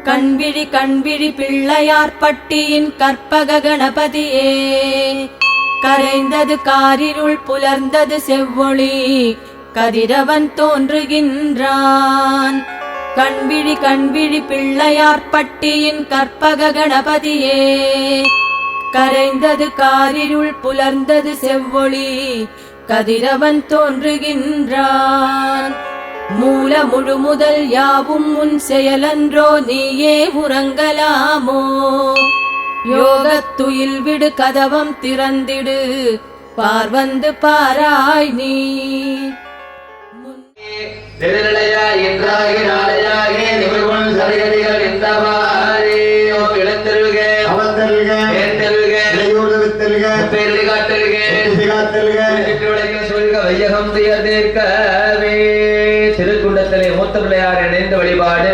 கண்விழி கண்விழி பிள்ளையார்பட்டியின் கற்பக கணபதியே, கரைந்தது காரிருள் புலர்ந்தது செவ்வொளி கதிரவன் தோன்றுகின்றான். கண்விழி கண்விழி பிள்ளையார்பட்டியின் கற்பக கணபதியே, கரைந்தது காரிருள் புலர்ந்தது செவ்வொளி கதிரவன் தோன்றுகின்றான். மூல முழு முதல் யாவும் முன் செயலன்றோ நீயே உறங்கலாமோ, யோகத்துயில் விடு கதவம் திறந்திடு பார்வந்து பாராய் நீ. திருநிலையா இன்றாகி நாளையாகி நிமிர்வன் சரிகதிகள் இந்தவாறே இழந்தருக அவந்தருக ஏந்தருக இளையூர்தவித்தருக பேர்லி காட்டருக காட்டருக சுற்றுவளைக்க சொல்க வையகம் துயர்ந்தேற்கவே. திருக்குண்டத்திலே மூத்த பிள்ளையார் இணைந்த வழிபாடு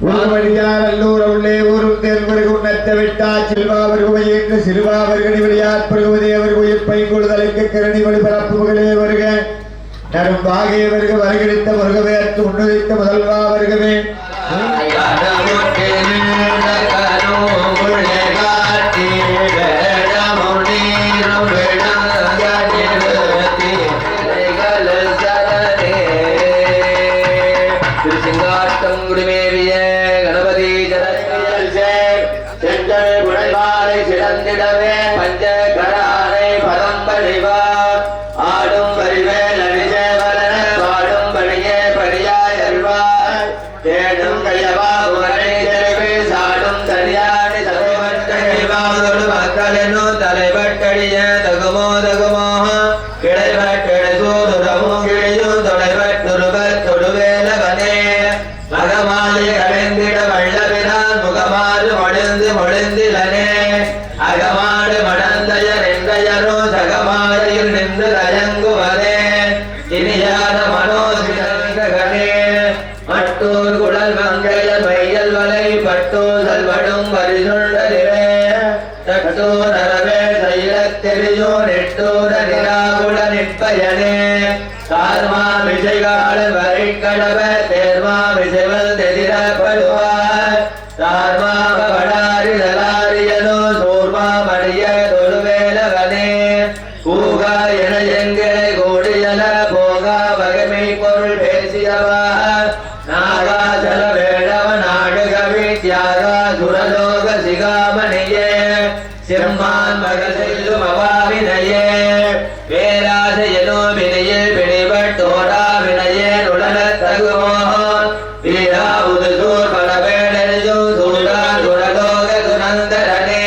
ஊர்வழியார் அல்லூர் உள்ளே ஊரும் தேர்வருக்கு உன்னத்த விட்டா செல்வாவர்கள் என்று சிறுவாவர்கனி விளையாட் பருகுவதேவர் உயிர் பைங்கொழுதலைக்கு கரணி வழிபரப்பு மகளே வருக. நரும் பாகியவர்கள் வருகின்ற முருகவேற்கு முன்னுதித்த முதல்வா வருகவே. திருச்சிங்காட்டம் குடிமேவிய கணபதி செஞ்சல் குடைவாரை சிறந்திடவே பஞ்ச கரானை பதம் பழிவார் ஆடும் வரிவேல் அரிசேவலன பாடும் பணியே படியாய் அல்வாய் தேடும் கையவா உரை தெளிவு சாடும் தனியாடி தலைவட்டழிவாதொடு மக்கள் என்னும் தலைவட்டடிய தகுமோ தகுமோ கிடைவட்டெழுதூரமும் கிழியும் தொலைவட்டுருவர் தொடுவேலவனே மகமாலை கலைந்திட வல்லவினான் முகமாறு மொழிந்து மொழிந்திலனே அகமாடு மடந்தையர் என்றையரோ சகமாரையில் நின்று தயங்குவதே இனியான மனோசிதகனே மட்டூர் குழல் மங்கையர் மையல் வலை பட்டூர் செல்வடும் பரிசுண்டலிலே தட்டூர் அறவே சைலத்தெரியோ நெட்டூர நிராகுல நிற்பயனே கார்மா விஜயகாலன் வரை கடவ தேர்மா விஜயவல் தெதிரப்படுவார் தார்மா படாரி தலாரியனோ சோர்மா மடிய தொழுவேலவனே கூகா என எங்களை கோடியல போகா வகைமை பொருள் பேசியவா நாகாசல வேடவ நாடுகவி தியாகா சுரலோக சிகாமணியே சிம்மான் மகள் செல்லும் அவாவினையே வேராச எனோ வினையில் பிடிபட்டோரா வினையே உடல தகுமோ வீரா உதுசூர் பலவேடோ சூரா சுரலோக சுனந்தரனே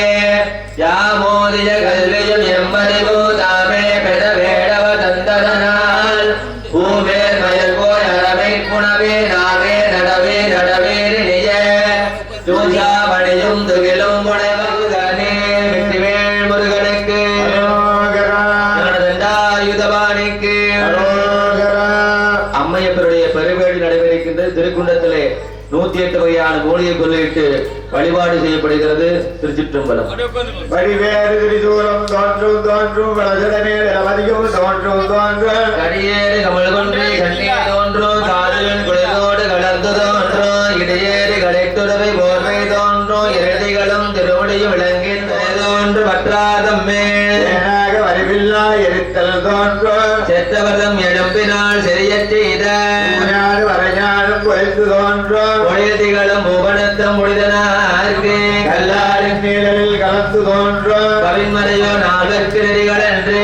யாமோதிய கல்வியும் எம்மறிவு தாமே பெற வேடவ தந்தரனால் பூவேர் மயல் போய் அறவை புனவே நாவே நடவே நடவேரினியே தூஜா மணியும் துகிலும் புனைவருகனே வெற்றிவேள் முருகனுக்கு யுதபாணிக்கு அம்மையப்பருடைய பெருவேடு நடைபெறுகின்ற திருக்குண்டத்திலே 108 வகையான மூலிகை கொள்ளையிட்டு வழிபாடு செய்யப்படுகிறது. திருச்சிற்றம்பலம். வடிவேறு திரிதூரம் தோன்றும் தோன்றும் வளசடமேல் அவதியும் தோன்றும் தோன்றும் கடியேறு கமல் கொன்றே கண்ணீர் தோன்றும் காதலன் குளிரோடு கலந்து தோன்றும் இடையேறு கலைத்துறவை போர்வை தோன்றும் இரதிகளும் திருவடியும் விளங்கின் தோன்று வற்றாதம் மேல் வரிவில்லா எரித்தல் தோன்றும் செத்தவர்தம் எழும்பினால் சரியச் செய்த வரைஞானம் குறைந்து தோன்றும் ஒழிதிகளும் பூவனத்தம் முடிதனார்க்கு கல்லாரின் நீழலில் கலந்து தோன்றும் கவின்மறையோ நாகற்கு நெறிகள் என்று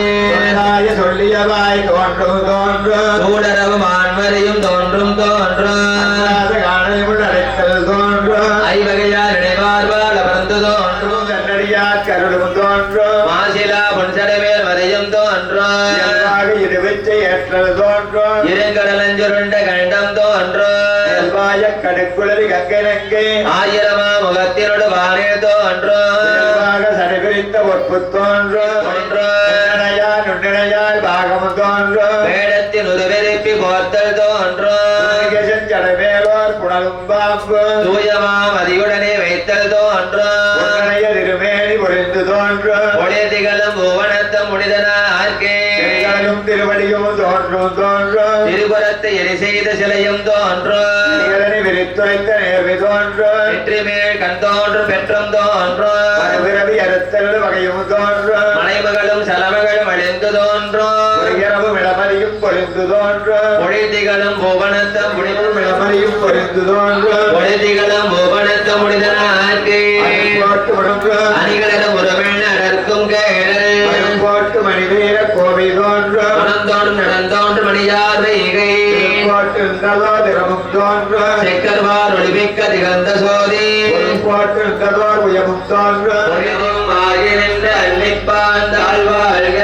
சொல்லியவாய் தோன்றும் தோன்றும் சூடரவும் ஆண்மறையும் தோன்றும் தோன்றும் காணல் அடைத்தல் தோன்றும் ஐவகையார் நினைவார்வால் அமர்ந்து தோன்றும் கண்ணடியார் கருளும் தோன்றும் மாசிலா பொன்சடைவேல் மறையும் தோன்றும் இருவிச்சை ஏற்றல் தோன்றும் இருங்கடலஞ்சுருண்ட கண்டம் தோன்றும் கடுக்குளறி கங்கை நங்கை ஆயிரமா முகத்தினோடு வானில் தோன்றும் சடைபிரித்த ஒப்பு தோன்றும் நுண்ணினையால் பாகமும் தோன்றும் வேடத்தின் உதவிருப்பி கோர்த்தல் தோன்றும் ஜடமேலோர் புனலும் பாம்பு தூயமா மதியுடனே வைத்தல் தோன்றும் திருமேனி பொழிந்து தோன்றும் ஒளிதிகளும் பூவனத்தம் முடிதனார்க்கே திருவடியும் தோன்றும் தோன்றும் திருபுறத்தை எரி செய்த சிலையும் தோன்றும் துளைத்த நேர்மை தோன்றும் வெற்றிமேல் கண் தோன்றும் பெற்றும் தோன்றும் மறுபிறவி அறுத்தல் வகையும் தோன்றும் மனைமகளும் சலமகளும் அழிந்து தோன்றும் இரவும் இளமதியும் பொழிந்து தோன்றும் பொழிதிகளும் புவனத்தம் முடிவும் இளமதியும் பொழிந்து தோன்றும் பொழிதிகளும் புவனத்தம் முடிதனார்க்கு போட்டு முடங்கும் அணிகளிலும் உறவில் நடக்கும் கேடல் போட்டு மணிவீர கோவை தோன்றும் மனந்தோடும் நடந்தோன்று மணியார் வைகை போட்டு திரமும் தோன்றும் செக்கர்வார் ஒளிமிக்க திகழ்ந்த சோதி போட்டு உயமும் தோன்றும் பொழிதும் ஆகி நின்ற அன்னிப்பாந்தாள் வாழ்க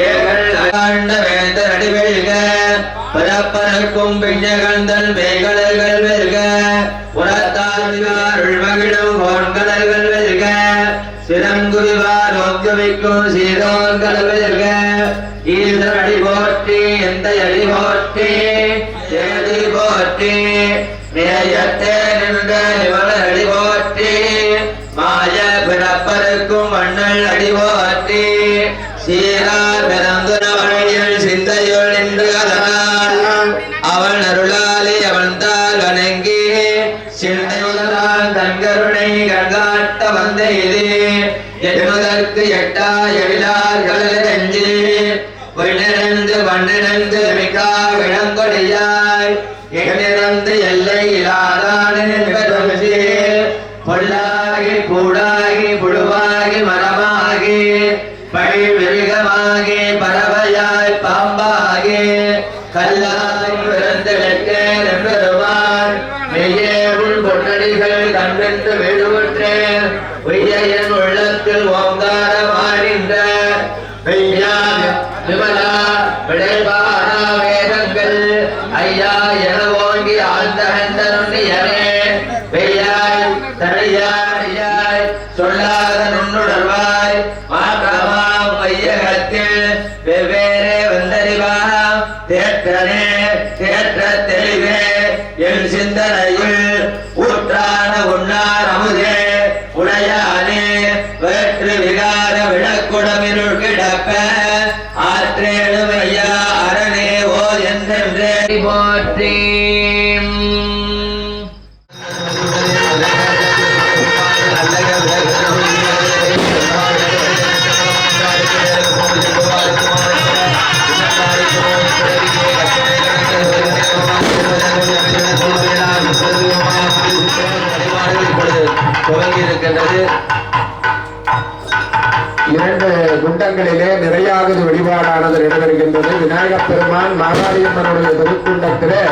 ஏகல் ஆண்ட வேந்த நடிவெல்க பரப்பரக்கும் பிஞ்சகந்தன் மேகடல்கள் வெல்க உரத்தார் மகிழும் கோண்கடல்கள் வெல்க சிறங்குவிவார் ஒங்குவிக்கும் சீரோன்கள் வெல்க ஈசன் அடி போற்றி எந்த அடி போற்றி ஏதி போற்றி நேயத்தே நின்ற இவள் அடி போற்றி மாய பிறப்பருக்கும் வண்ணல் அடி போற்றி சீரார் பிறந்துனவழியில் சிந்தையுள் நின்று அதனால் அவன் அருளாலே அவன் தாள் வணங்கி சிந்தையுள்ளான் தன் கருணை கண்காட்ட வந்த இது என்பதற்கு எட்டா எழிலார்கள் நெஞ்சு பொன்னிறந்து மண்ணிறந்து மிக்கா விளங்கொடியாய் எண்ணிறந்து எல்லை இல்லாதான் பொல்லாகி கூடாகி புழுவாகி மரமாகி பழி மிருகமாகி பறவையாய் பாம்பாகி கல்லாய் பிறந்தெடுக்கேன் மெய்யே உள் பொன்னடிகள் கண்டென்று விழுவுற்றேன் உய்யன் உள்ளத்தில் ஓங்காரமானின்ற மெய்யா விமலா விளைவாரா வேதங்கள் ஐயா என ஓங்கி ஆழ்ந்தகந்தே வெய்யாய் தனியாய் சொல்லாத நுண்ணுணர்வாய் மாற்றமாம் மையகத்தில் வெவ்வேறே வந்தறிவாம் தேற்றனே தேற்ற தெளிவே என் சிந்தனையில் ஊற்றான உண்ணார் அமுதே உடையானே வேற்று விகார விளக்குடமிருள் கிடப்ப ஆற்றேனும் ஐயா அரணே ஓ என்றென்றே போற்றி துவங்கியிருக்கின்றது. இரண்டு குண்டங்களிலே நிறையாவது வழிபாடானது நடைபெறுகின்றது. விநாயகப் பெருமான் மாகாளியம்மனுடைய திருக்குண்டத்திலே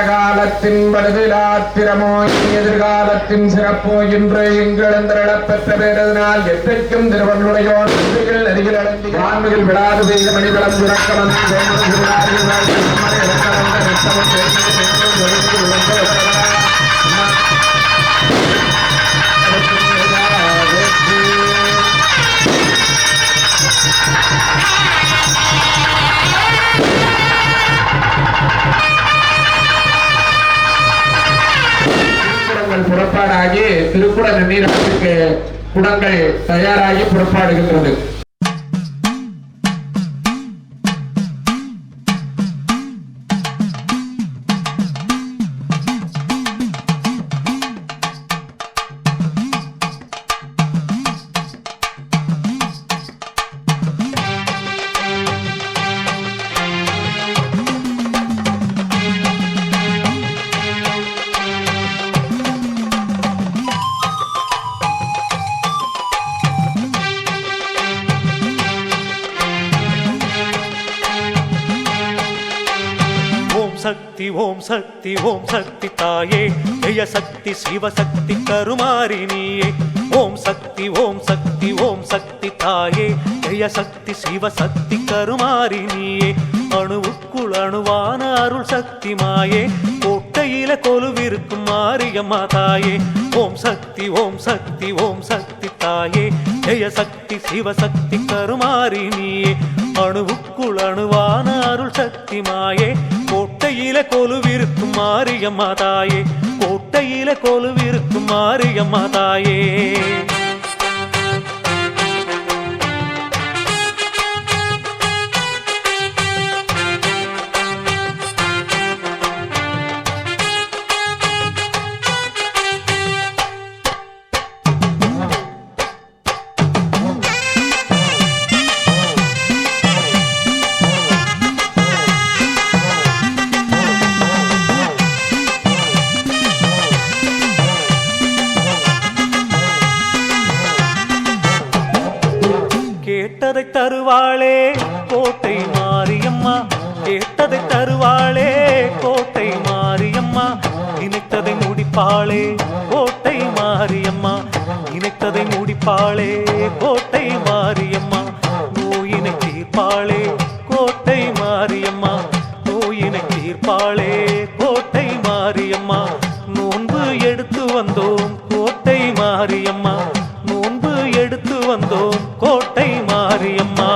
காலத்தின் வலுவிலாத்திரமோ எதிர்காலத்தின் சிறப்போ இன்று எங்களெந்திரப் பெற்ற பேரதனால் எத்தற்கும் திருவள்ளுடையோன் நன்றிகள் அருகில் அடைந்து ஆண்மையில் விடாது செய்த மணிவளம் துறக்கவன் புறப்பாடாகி திருக்குட நீராட்டுக்கு குடங்கள் தயாராகி புறப்பாடுகின்றது. ஓம் சக்தி தாயே ஜெய சக்தி சிவசக்தி கருமாரி நீயே ஓம் சக்தி ஓம் சக்தி ஓம் சக்தி தாயே ஜெய சக்தி சிவசக்தி கருமாரி நீயே அணுவுக்குள் அணுவான அருள் சக்தி மாயே கோட்டையில கொலுவிருக்கும் மாரியம்மா தாயே ஓம் சக்தி ஓம் சக்தி ஓம் சக்தி தாயே ஜெய சக்தி சிவசக்தி கருமாரி நீயே அணுவுக்குள் அணுவான அருள் சக்தி மாயே கோட்டையில கொலுவிருக்கும் மாரியம்மா தாயே கோட்டையில கொலுவிருக்கும் மாரியம்மா தாயே கேட்டதை தருவாளே கோட்டை மாரியம்மா கேட்டதை தருவாளே கோட்டை மாரியம்மா நினைத்ததை முடிப்பாளே கோட்டை மாரியம்மா நினைத்ததை முடிப்பாளே கோட்டை மாரியம்மா நோயினை தீர்ப்பாளே கோட்டை மாரியம்மா நோயினை தீர்ப்பாளே கோட்டை மாரியம்மா நோன்பு எடுத்து வந்தோம் கோட்டை மாரியம்மா நோன்பு எடுத்து வந்தோம் கோட்டை மாரியம்மா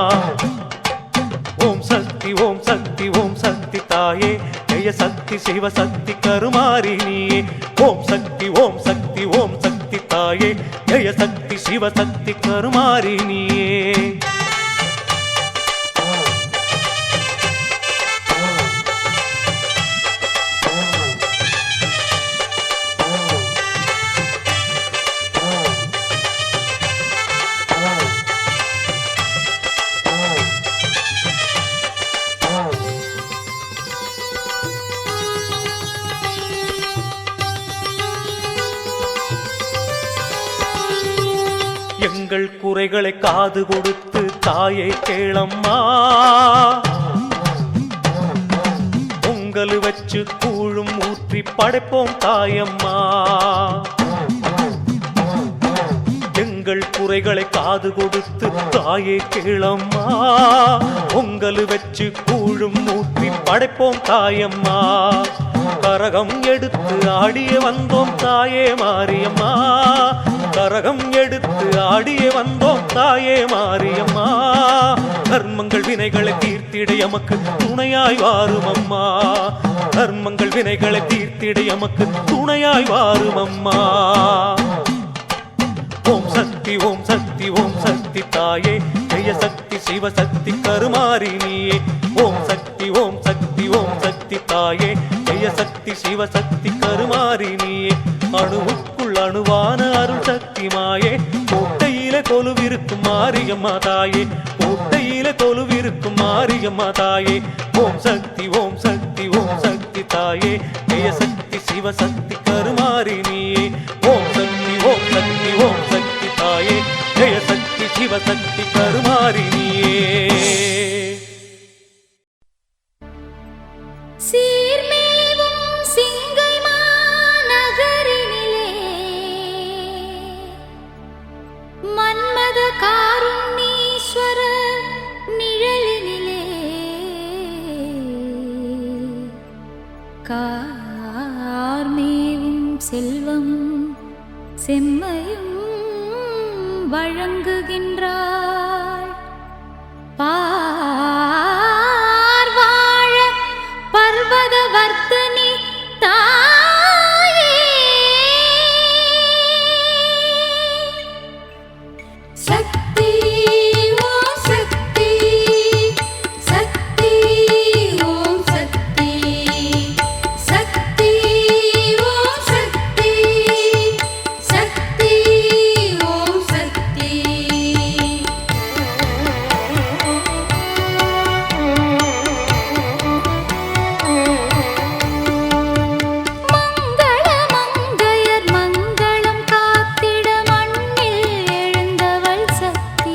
ஓம் சக்தி ஓம் சக்தி ஓம் சக்தி தாயே ஜெய சக்தி சிவசக்தி கருமாரி நீயே ஓம் சக்தி ஓம் சக்தி ஓம் சக்தி தாயே ஜெய சக்தி சிவசக்தி கருமாரி நீயே எங்கள் குறைகளை காது கொடுத்து தாயை கேளம்மா பொங்கல் வச்சு கூழும் ஊற்றி படைப்போம் தாயம்மா எங்கள் குறைகளை காது கொடுத்து தாயை கேளம்மா பொங்கல் வச்சு கூழும் ஊற்றி படைப்போம் தாயம்மா கரகம் எடுத்து ஆடிய வந்தோம் தாயே மாரியம்மா கரகம் எடுத்து ஆடிய வந்தோம் தாயே மாரியம்மா கர்மங்கள் வினைகளை தீர்த்திட எமக்கு துணையாய் வாரும் அம்மா கர்மங்கள் வினைகளை தீர்த்திட எமக்கு துணையாய் வாரும் அம்மா ஓம் சக்தி ஓம் சக்தி ஓம் சக்தி தாயே ஜெய சக்தி சிவசக்தி கருமாரி நீயே ஓம் சக்தி ஓம் சக்தி ஓம் சக்தி தாயே ஜெய சக்தி சிவசக்தி கருமாரி நீயே அணுவுக்குள் அணுவான அருள் சக்தி மாயே கோட்டையில கொலுவிருக்கும் மாரியம்மா தாயே கோட்டையில கொலுவிருக்கும் மாரியம்மா தாயே ஓம் சக்தி ஓம் சக்தி ஓம் சக்தி தாயே ஜெய சக்தி சிவசக்தி கருமாரி நீயே ஓம் சக்தி ஓம் சக்தி ஓம் சக்தி தாயே ஜெய சக்தி சிவசக்தி கருமாரி நீயே சீர்மேவும் சிங்கை மாநகரினிலே மன்மத காருண்ணீஸ்வர நிழலினிலே கார்மேவும் செல்வம் செம்மையும் வழங்குகின்றாள் பார்வாழ பர்வத வர்த்தனி தாயே சக்தி ஓம் சக்தி சக்தி ஓம் சக்தி சக்தி ஓம் சக்தி சக்தி ஓம் சக்தி மங்கள மங்கையர் மங்களம் காத்திட மண்ணில் எழுந்தவள் சக்தி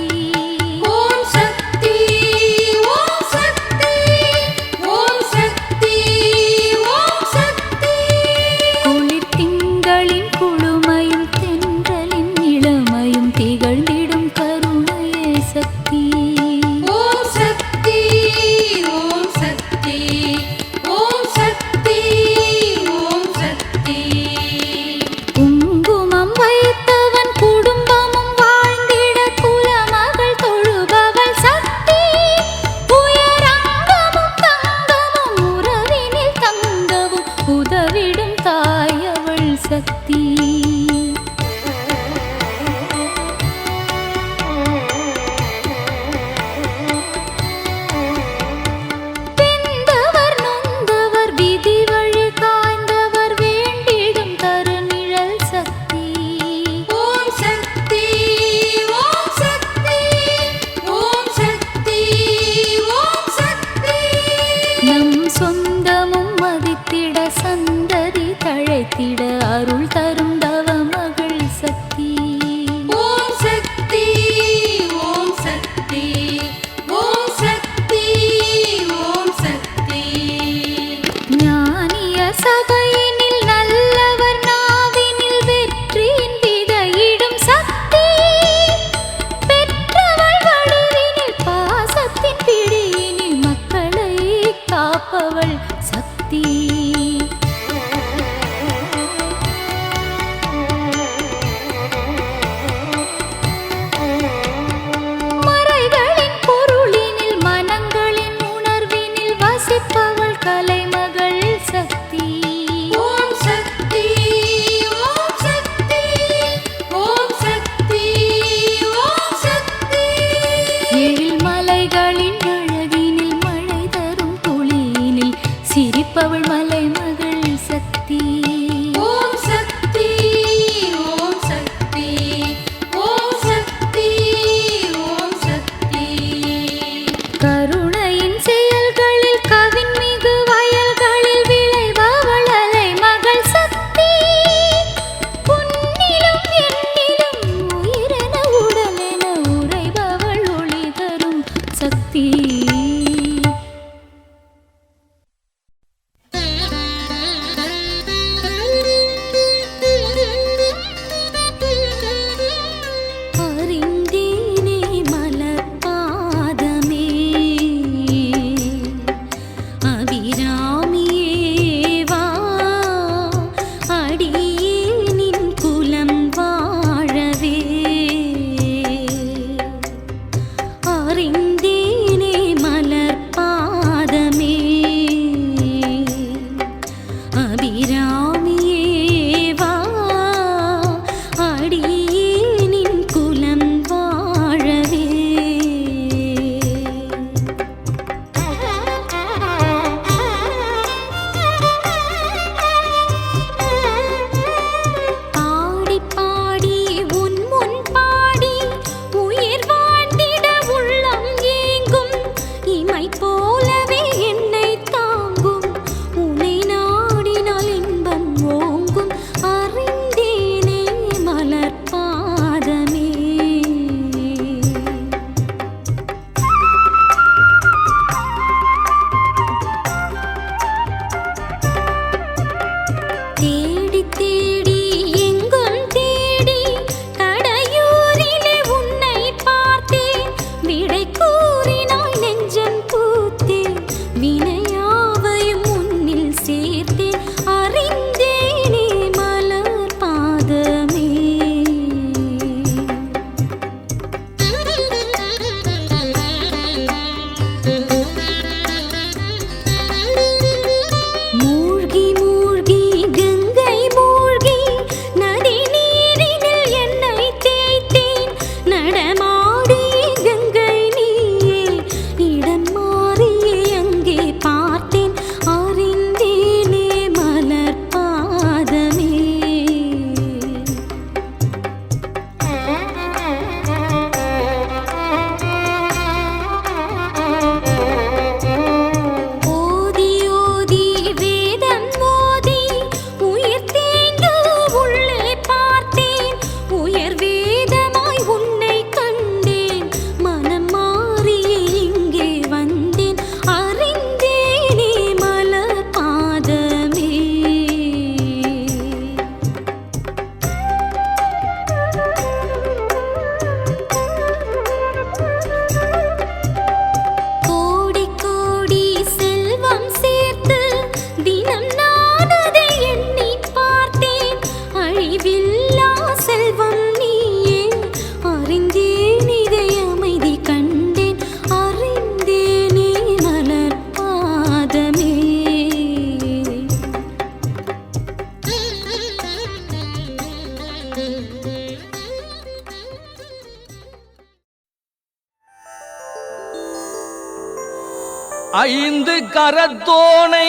ஐந்து கரத்தோனை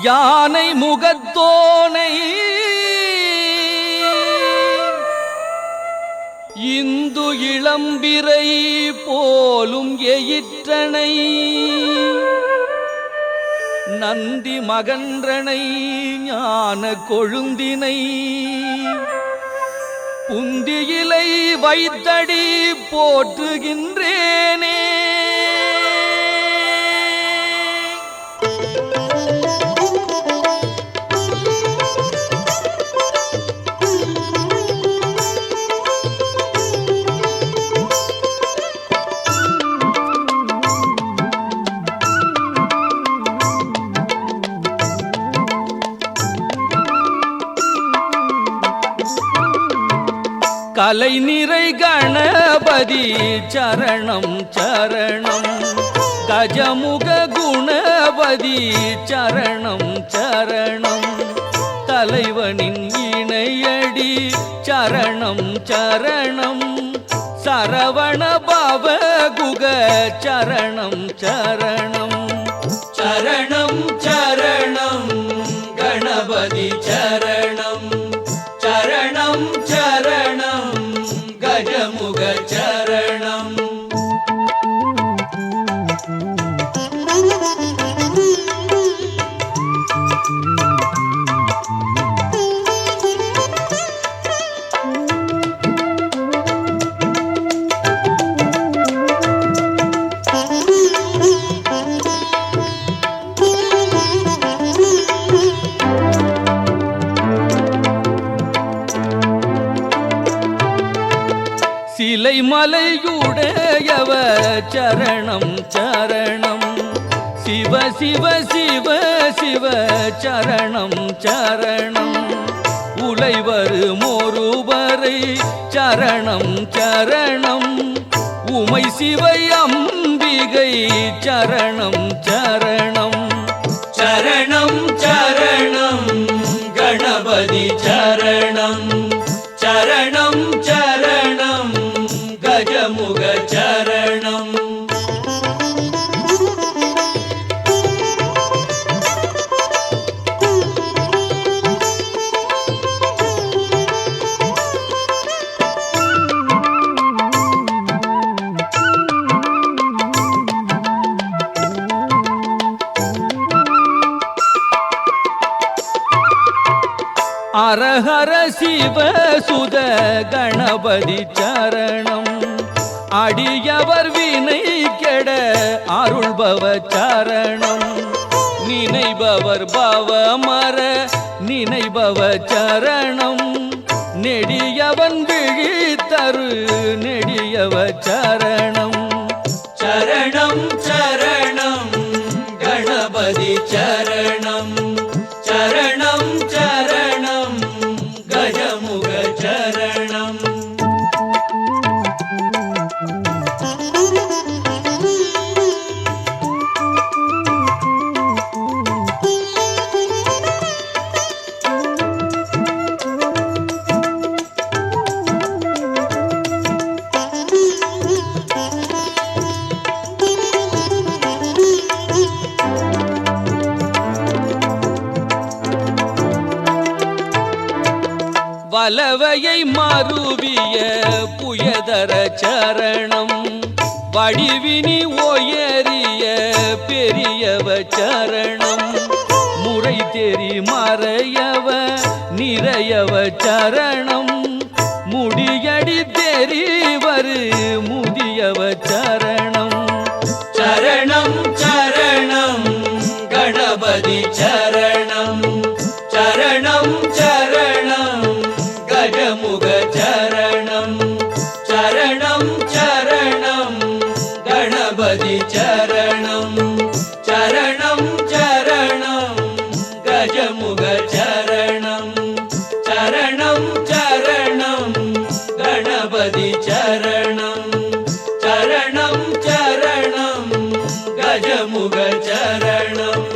யானை முகத்தோனை இந்து இளம்பிறை போலும் எயிற்றனை நந்தி மகன்றனை ஞான கொழுந்தினை புந்தியிலை வைத்தடி போற்றுகின்றேனே. கலை நிறை கணபதி சரணம் சரணம் கஜமுக குணபதி சரணம் சரணம் தலைவனின் இணையடி சரணம் சரணம் சரவண பவகுக சரணம் சரணம் சரணம் சரணம் கணபதி சரணம் சரணம் சரணம் கஜமுக சரணம். சிலை மலையுடையவ சரணம் சரணம் சிவ சிவ சிவ சிவ சரணம் சரணம் உலைவரு மோருவரை சரணம் சரணம் உமை சிவை அம்பிகை சரணம் சரணம் சரணம் சரணம் கணபதி சரணம் சரணம் சரணம் கஜமுக சரணம். அரஹர சிவ சுத கணபதி சரணம் அடியவர் வினை கெட அருள்பவ சரணம் நினைபவர் பவமர நினைபவ சரணம் நெடியவன் விழித்தரு நெடியவ சரணம் சரணம் சரணம் கணபதி சரணம் சரணம் சரணம் கஜமுக சரணம். வலவையை மருவிய புயதர சரணம் வடிவினி உயரிய பெரியவ சரணம் முறை தெரி மறையவ நிறையவ சரணம் முடியடி தெரிவரு முதியவ சரணம் சரணம் சரணம் கணபதி சரணம் சரணம் சரணம் கஜமுக சரணம் சரணம் சரணம் கணபதி சரணம் சரணம் சரணம் கஜமுக சரணம் சரணம் சரணம் கணபதி சரணம் சரணம் சரணம் கஜமுக சரணம்.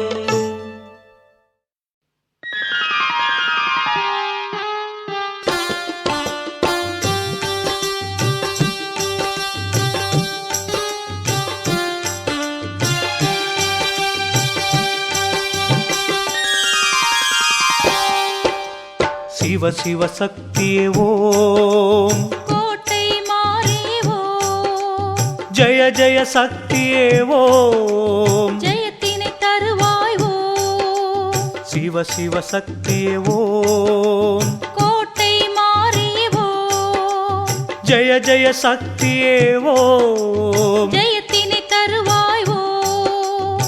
சிவ சிவ சக்தியே ஓம் கோட்டை மாறியே ஓம் ஜெய ஜெய சக்தியே ஓம் ஜெயத்தினை தருவாய் ஓம் சிவ சிவ சக்தியே ஓம் கோட்டை மாறியே ஓம் ஜெய ஜெய சக்தியே ஓம் ஜெயத்தினை தருவாய் ஓம்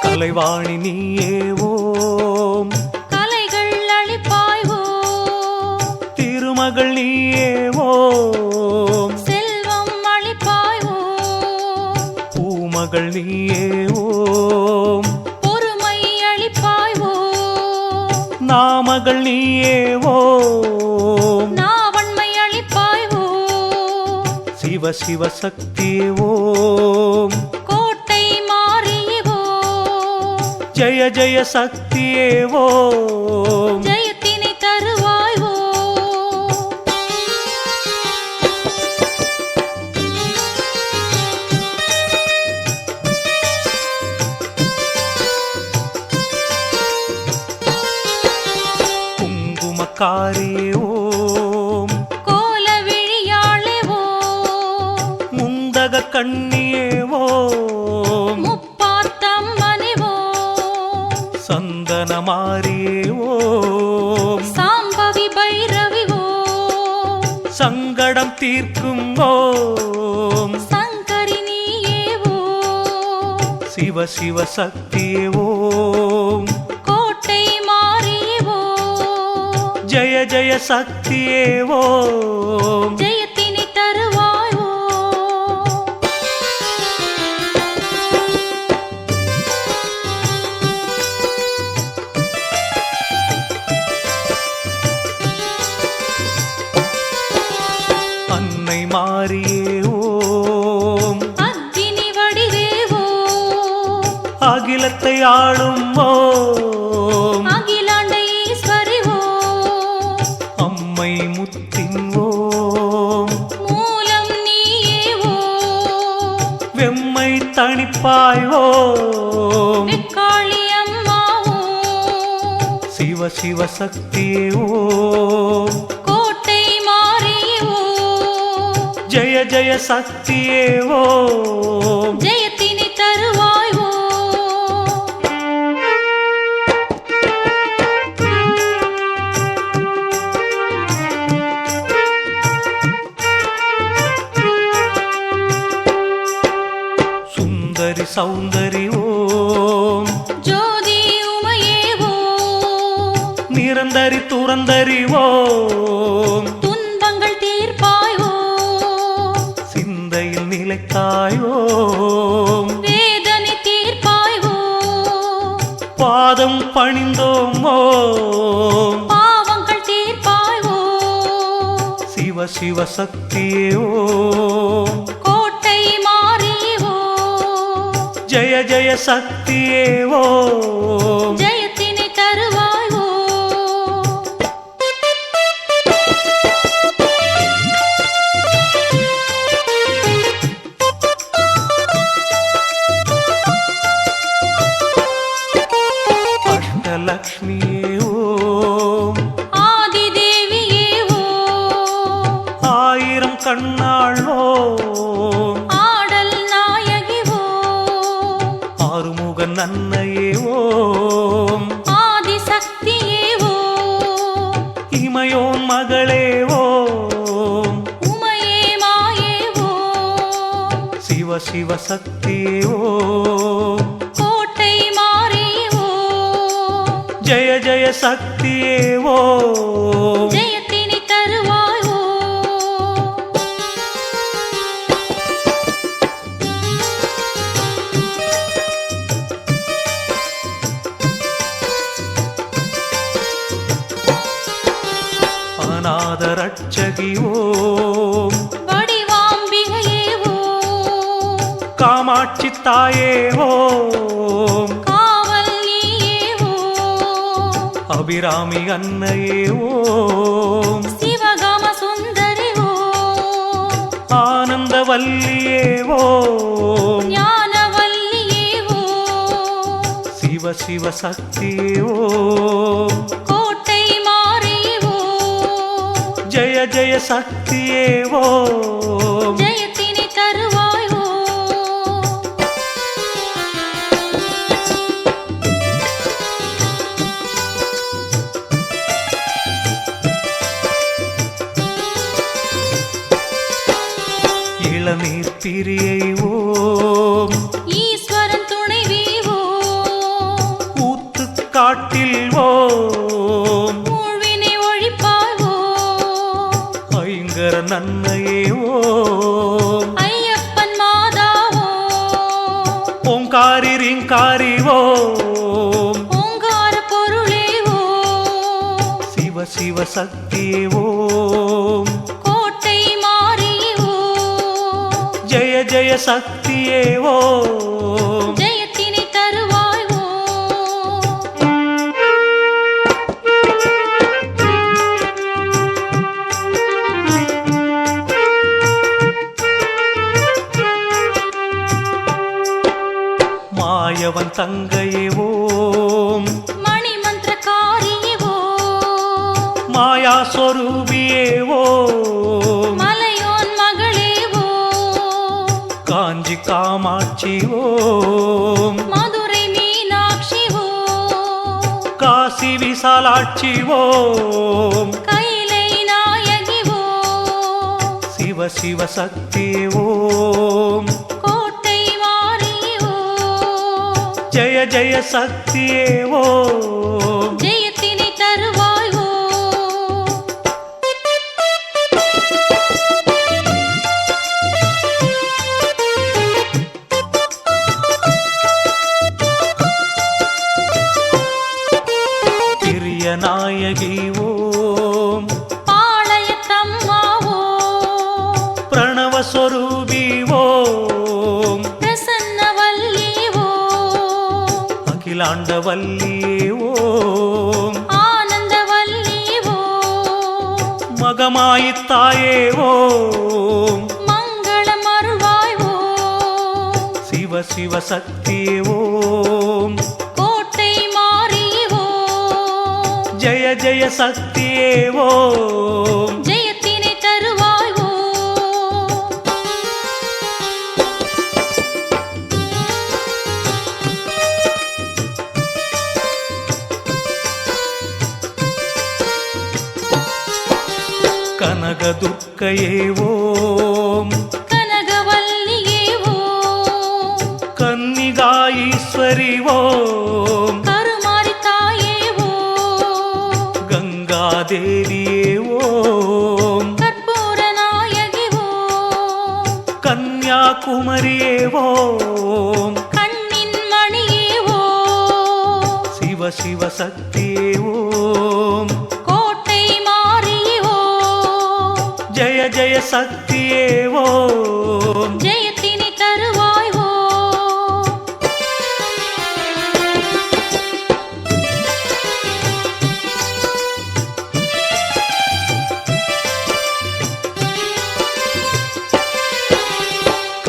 கலைவாணி நீயே ஓம் கலைகள் அளிப்பாய் ஓம் திருமகள் நீயே ஓம் செல்வம் அளிப்பாய் ஓம் பூமகள் நீயே ஓம் பொறுமை அளிப்பாய் ஓம் நாமகள் நீயே ஓம் நாவன்மை அளிப்பாய் ஓம் சிவ சிவ சக்தியே ஓம் கோட்டை மாறியே ஓம் ஜெய ஜெய சக்தியே ஓம் ஜெயத்தினை தருவாய் ஓம் குங்குமக்காரியே ஓம் கோல விழியாளே ஓம் முந்தக கண்ணியே ஓம் முப்பாத்தம்மனே ஓம் சந்தனமாரியே ஓம் சாம்பவி பைரவி ஓம் சங்கடம் தீர்க்கும் ஓம் சங்கரி நீயே ஓம் சிவ சிவ சக்தியே ஓம் கோட்டை மாறியே ஓம் ஜெய ஜெய சக்தியே ஓம் ஜெயத்தினை தருவாய் ஓம் அன்னை மாரியே ஓம் அக்கினி வடிவே ஓம் அகிலத்தை ஆளும் ஓம் அகிலாண்ட ஈஸ்வரி ஓம் அம்மை முத்தின் ஓம் மூலம் நீயே ஓம் வெம்மை தணிப்பாய் ஓம் வெக்காளி அம்மா ஓம் சிவ சிவ சக்தியே ஓம் கோட்டை மாறியே ஓம் ஜெய ஜெய சக்தியே ஓம் ஜெயத்தினை தருவாய் ஓம் சுந்தரி சௌந்தரி ஓம் ஜோதி உமையே ஓம் நிரந்தரி துரந்தரி ஓம் துன்பங்கள் தீர்ப்பாய் ஓம் சிந்தையில் நிலைத்தாய் ஓம் வேதனை தீர்ப்பாய் ஓம் பாதம் பணிந்தோம் ஓம் பாவங்கள் தீர்ப்பாய் ஓம் சிவ சிவ சக்தியே ஓம் கோட்டை மாறியே ஓம் ஜெய ஜெய சக்தியே ஓம் ஜெயத்தினை தருவாய் ஓம் அஷ்டலக்ஷ்மியே ஓம் ஆதிதேவியே ஓம் ஆயிரம் கண்ணாள் ஓம் ஆடல் நாயகி ஓம் ஆறுமுக நன்னையே ஓம் ஆதிசக்தியே ஓம் இமையோன் மகளே ஓம் உமையே மாயே ஓம் சிவ சிவ சக்தியே ஓம் கோட்டை மாறியே ஓம் ஜெய ஜெய சக்தியே ஓம் ஜெயத்தினை தருவாய் ஓம் அநாத ரட்சகி ஓம் வடிவாம்பிகையே ஓம் காமாட்சி தாயே ஓம் காவல் நீயே ஓம் அபிராமி அன்னையே ஓம் சிவகாம சுந்தரி ஓம் ஞானவல்லியே ஓம் ஞானவல்லியே ஓம் சிவ சிவ சக்தியே ஓம் கோட்டை மாறியே ஓம் ஜெய ஜெய சக்தியே ஓம் ஜெயத்தினை தருவாய் ஓம் இளநீர் பிரியை ஓம் ஈஸ்வரன் துணைவி ஓம் ஊத்துக்காட்டில் ஓம் ஊழ்வினை ஒழிப்பாய் ஓம் ஐங்கர நன்மையே ஓம் ஐயப்பன் மாதா ஓம் ஓங்காரி ரீங்காரி ஓம் ஓங்கார பொருளே ஓம் சிவ சிவ சக்தியே ஓம் கோட்டை மாறியே ஓம் ஜெய ஜெய சக்தியே ஓம் ஜெயத்தினை தருவாய் ஓம் மாயவன் தங்கையே ஓம் மணிமந்திரக்காரியே ஓம் மாயா சொரூபியே ஓம் மலையோன் மகளே ஓம் காஞ்சி காமாட்சி ஓம் மதுரை மீனாட்சி ஓம் காசி விசாலாட்சி ஓம் கைலை நாயகி ஓம் சிவ சிவ சக்தியே ஓம் கோட்டை மாறியே ஓம் ஜெய ஜெய சக்தியே ஓம் ஜெயத்தினை தருவாய் ஓம் பிரிய நாயகி ஓம் பாளையத்தம்மா ஓம் பிரணவஸ்வரூபி ஓம் பிரசன்னவல்லி ஓம் அகிலாண்டவல்லியே ஓம் ஆனந்தவல்லி ஓம் மகமாயித்தாயே ஓம் மங்களம் அருள்வாய் ஓம் சிவ சிவ சக்தியே ஓம் கோட்டை மாறியே ஓம் ஜெய ஜெய சக்தியே ஓம் ஜெயத்தினை தருவாய் ஓம் கனகதுர்க்கையே ஓம் கனகவல்லியே ஓம் கன்னிகாஈஸ்வரி ஓம் கருமாரி தாயே ஓம் கங்காதேவியே ஓம் கற்பூர நாயகி ஓம் கன்யாகுமரியே ஓம் கண்ணின் மணியே ஓம் சிவ சிவ சக்தியே ஓம் கோட்டை மாறியே ஓம் ஜெய ஜெய சக்தியே ஓம் ஜெயத்தினை தருவாய் ஓம்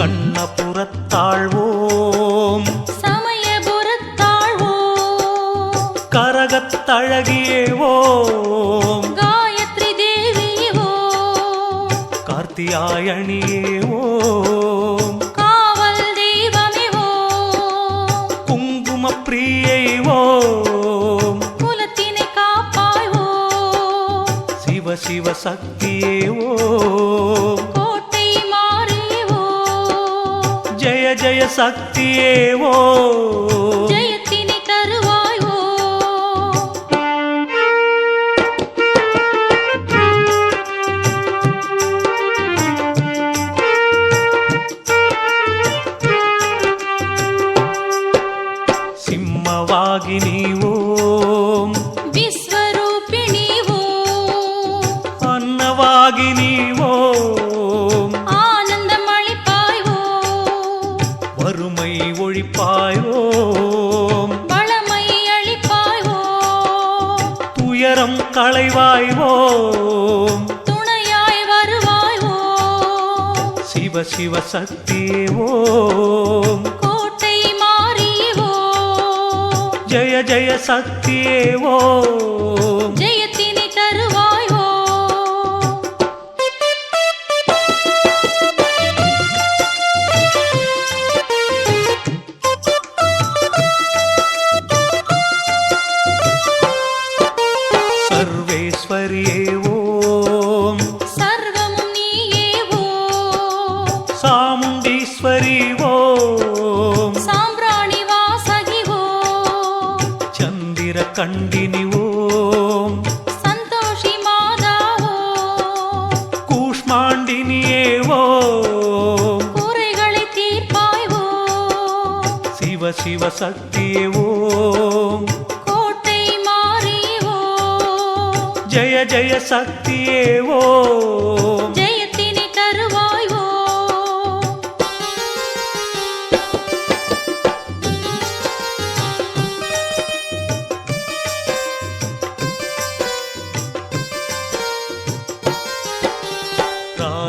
கண்ணபுரத்தாள் ஓம் சமயபுரத்தாள் ஓம் கரகத்தழகியே ஓம் காயத்ரி தேவி ஓம் கார்த்தியாயணியே ஓம் காவல் தெய்வமே ஓம் குங்கும பிரியை ஓம் குலத்தினை காப்பாய் ஓம் சிவ சிவ சக்தியே ஓம் கோட்டை மாறியே ஓம் ஜெய ஜெய சக்தியே ஓம் ஜெயத்தினை தருவாய் ஓம் சிம்மவாகினி ஓம் விஸ்வரூபிணி ஓம் அன்னவாகினி ஓம் ஆனந்தமளிப்பாய் ஓம் வறுமை ஒழிப்பாய் ஓம் வளமை அளிப்பாய் ஓம் துயரம் களைவாய் ஓம் துணையாய் வருவாய் ஓம் சிவ சிவ சிவ சக்தியே ஓம் கோட்டை மாறியே ஓம் ஜெய ஜெய சக்தியே ஓம் ஜெயத்தினை தருவாய் ஓம் சர்வேஸ்வரியே ஓம் சர்வமும் நீயே ஓம் சாமுண்டீஸ்வரி ஓம் சாம்பிராணி வாசகி ஓம் சந்திர கண்டினி ஓம் சந்தோஷி மாதா ஓம் கூஷ்மாண்டினியே ஓம் குறைகளை தீர்ப்பாய் ஓம் சிவ சிவ சக்தியே ஓம் கோட்டை மாறி ஓம் ஜெய ஜெய சக்தியே ஓம் ஜெயத்தினை தருவாய் ஓம்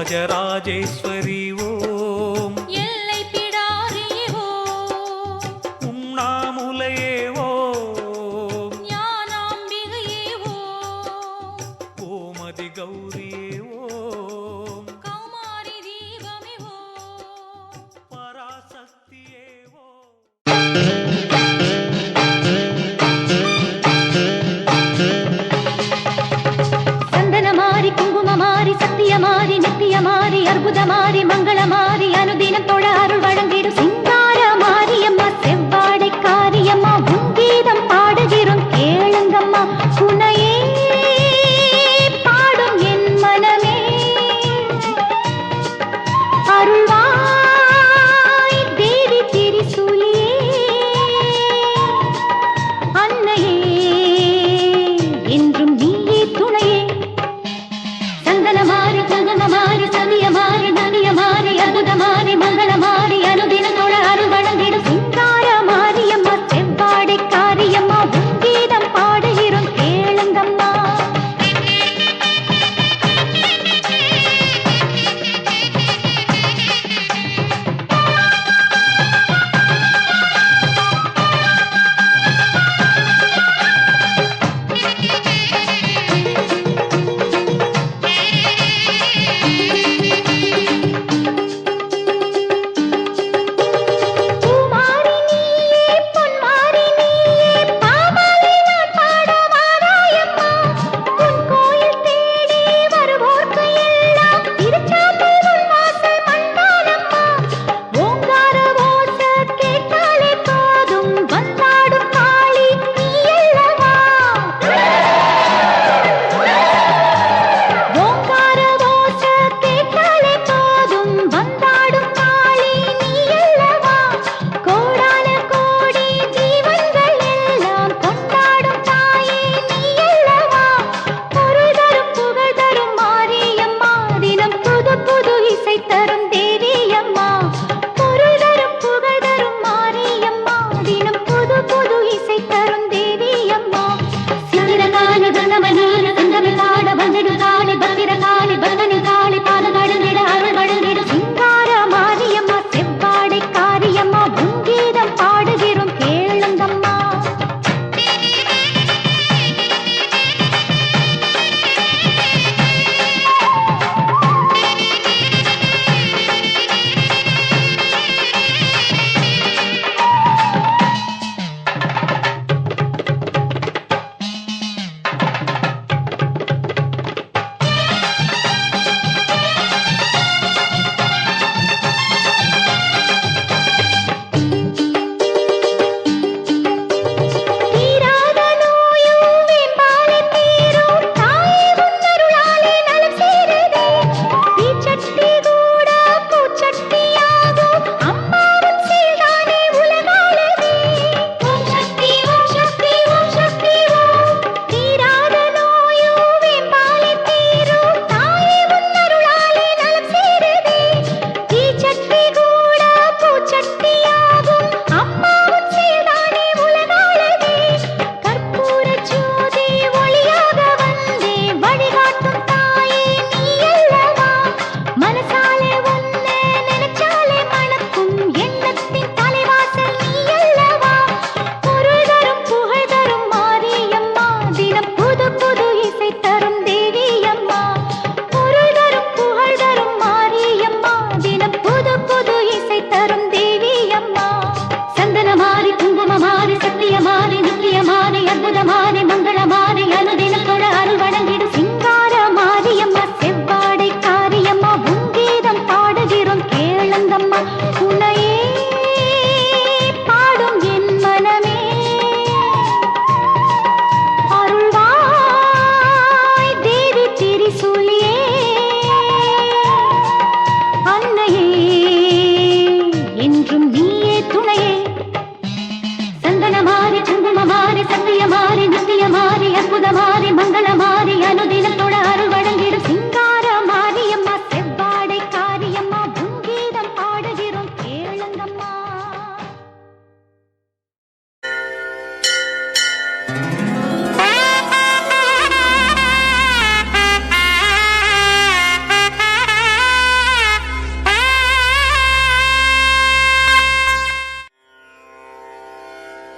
ராஜராஜேஸ்வரி ஓம் எல்லை பிடாரியே ஓம் உண்ணாமுலையே ஓம் ஞானாம்பிகையே ஓம் கோமதி கௌரியே ஓம்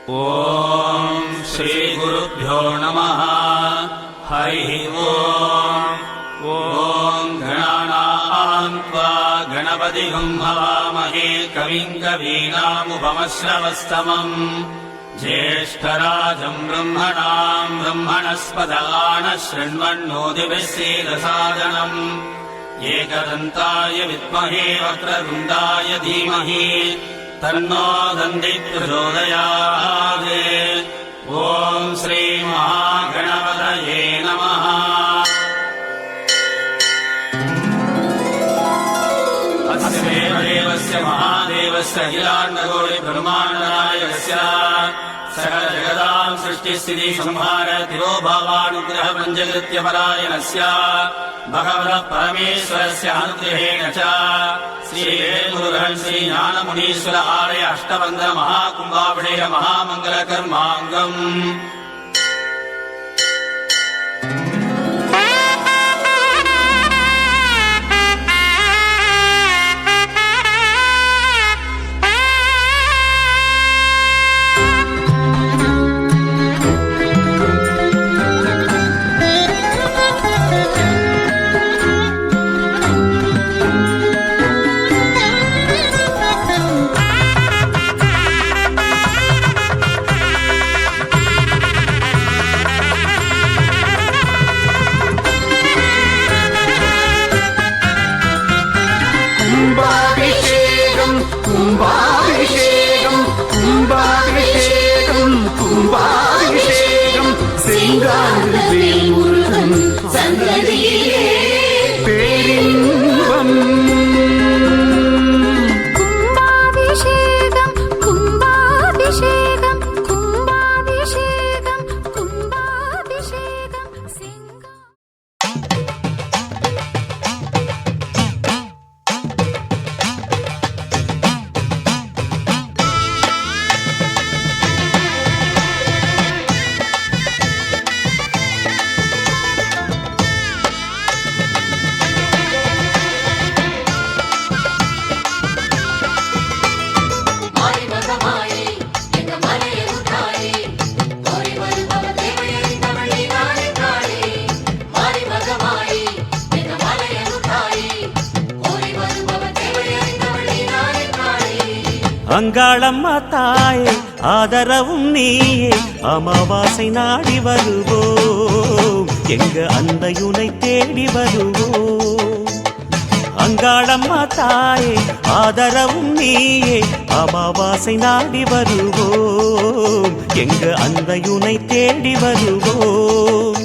ॐ श्रीगुरुभ्यो नमः हरिः ॐ गणानां त्वा गणपतिं हवामहे कविं कवीनामुपमश्रवस्तमम् ज्येष्ठराजं ब्रह्मणां ब्रह्मणस्पदान शृण्वन्नोतिभिः सीदसादनम् एकदन्ताय विद्महे वक्रतुण्डाय धीमहि तन्नो दन्ति प्रचोदयात्। ॐ श्रीमहागणपतये नमः। अस्य देवदेवस्य महादेवस्य अखिलाण्डकोटिब्रह्माण्डनायकस्य सकलजगदां सृष्टिस्थितिसंहार तिरोभावानुग्रह पञ्चकृत्यपरायणस्य भगवतः परमेश्वरस्य अनुग्रहेण च श्रीवेदमुरुगन् श्रीज्ञानमुनीश्वर आलय अष्टबन्धन महाकुम्भाभिषेक महामङ्गलकर्माङ्गम्। கும்பாபிஷேகம் செங்காடுவேல் முருகன் சன்னதியிலே பேரின்பம். கும்பாபிஷேகம் கும்பாபிஷேகம் கும்பாபிஷேகம் கும்பாபிஷேகம் செங்கா அங்காளம்மா தாயே ஆதரவும் நீயே அமாவாசை நாடி வருவோம் எங்க அந்தையுனை தேடி வருவோம். அங்காளம்மா தாயே ஆதரவும் நீயே அமாவாசை நாடி வருவோம் எங்க அந்தையுனை தேடி வருவோம்.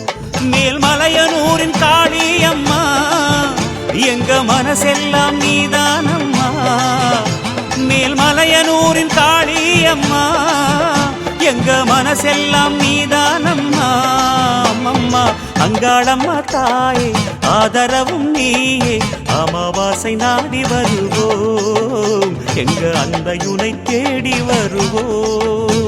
மேல்மலையனூரின் காளியம்மா எங்க மனசெல்லாம் நீதானம்மா. மேல்மலையனூரின் காளியம்மா எங்க மனசெல்லாம் நீதானம்மா. அம்மம்மா அங்காளம்மா தாயே ஆதரவும் நீயே அமாவாசை நாடி வருவோம் எங்க அந்தையுனை தேடி வருவோம்.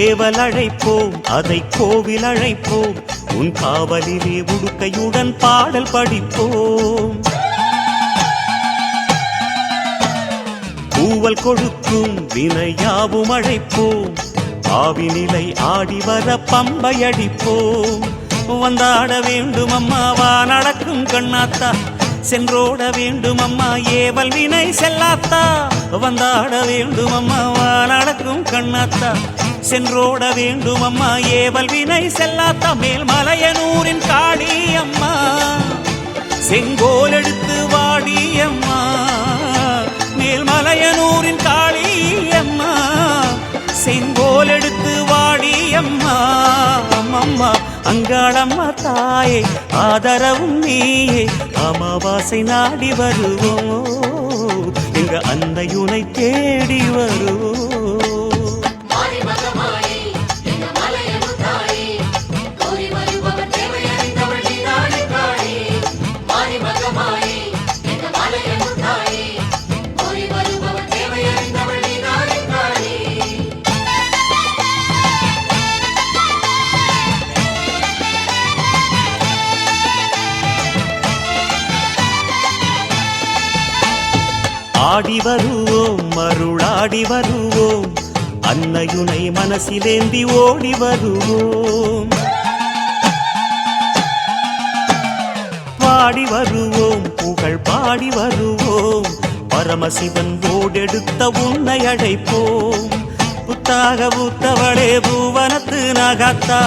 ஏவல் அழைப்போம் அதை கோவில் அழைப்போம் உன் காவலிலே உடுக்கையுடன் பாடல் படிப்போம். பூவல் கொடுக்கும் வினையாவும் அழைப்போம் ஆவினிலை ஆடி வர பம்பை அடிப்போம். வந்தாட வேண்டும் அம்மா வா நடக்கும் கண்ணாத்தா சென்றோட வேண்டும் அம்மா ஏவல் வினை செல்லாத்தா. வந்தாட வேண்டும் அம்மா வா நடக்கும் கண்ணாத்தா சென்றோட வேண்டும் அம்மா ஏவல் வினை செல்லாத்தா. மேல்மலையனூரின் காளி அம்மா செங்கோல் எடுத்து வாடி அம்மா. மேல்மலையனூரின் காளி அம்மா செங்கோல் எடுத்து வாடி அம்மா. அம்மம்மா அங்காளம்மா தாயே ஆதரவும் நீயே அமாவாசை நாடி வருவோம் எங்க அந்தையுனை தேடி வருவோம். மகமாயி ஆடி வருவோம் மருளாடி வருவோம் அன்னையுனை மனசிலேந்தி ஓடி வருவோம் பாடி வருவோம் புகழ் பாடி வருவோம் பரமசிவன் ஓடெடுத்த உன்னை அழைப்போம் புத்தாக பூத்தவளே பூவனத்து நாகாத்தா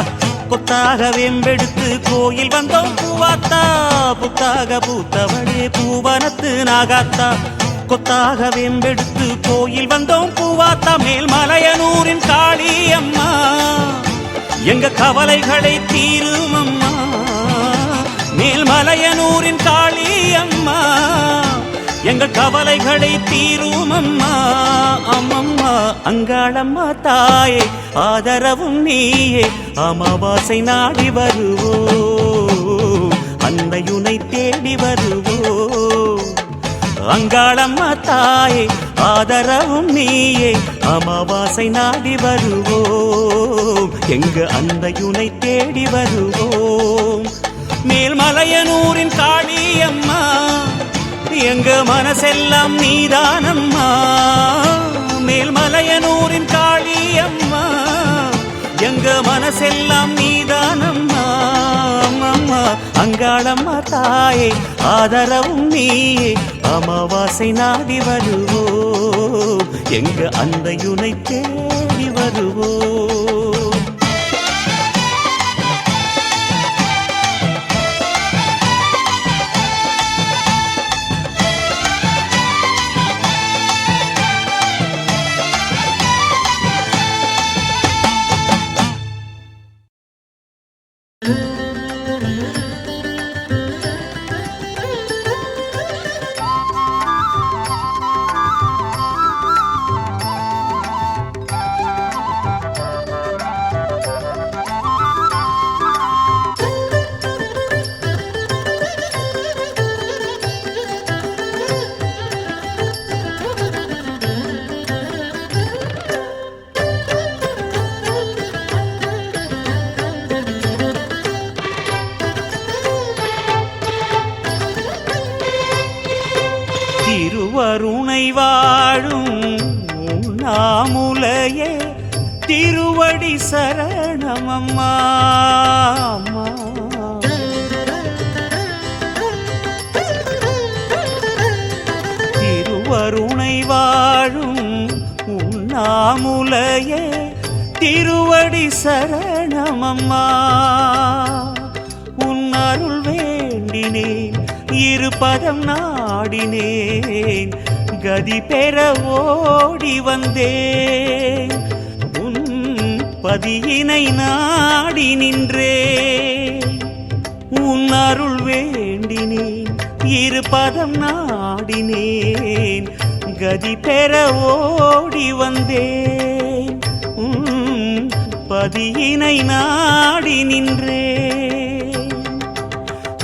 கொத்தாக வெம்பெடுத்து கோயில் வந்தோம் பூவாத்தா புத்தாக பூத்தவளே பூவனத்து நாகாத்தா கொத்தாக வெம்பெடுத்து கோயில் வந்தோம் பூவாத்தா மேல்மலையனூரின் காளி அம்மா எங்க கவலைகளை தீரும் அம்மா மேல்மலையனூரின் காளி அம்மா எங்கள் கவலைகளை தீரும் அம்மா அம்மம்மா அங்காளம்மா தாயே ஆதரவும் நீயே அமாவாசை நாடி வருவோம் அன்னையுனை தேடி வருவோம் அங்காளம்மா தாயே ஆதரவும் நீயே அமாவாசை நாடி வருவோம் எங்க அன்னையுனை தேடி வருவோம் மேல்மலையனூரின் காளி அம்மா எங்க மனசெல்லாம் நீதானம்மா மேல்மலையனூரின் காளி அம்மா எங்க மனசெல்லாம் நீதானம்மா அம்மா அங்காளம்மா தாயே ஆதரவும் நீயே அமாவாசை நாடி வருவோம் எங்க அன்னையுனை தேடி வருவோம் திருவருணை வாழும் உண்ணாமுலையே திருவடி சரணமம்மா திருவருணை வாழும் உண்ணாமுலையே திருவடி சரணமம்மா உன் அருள் வேண்டினேன் இருபதம் நாடினேன் கதி பெற ஓடி வந்தேன் உன் பதியினை நாடி நின்றேன் உன் அருள் வேண்டினேன் இருபதம் நாடினேன் கதி பெற ஓடி வந்தேன் உன் பதியினை நாடி நின்றேன்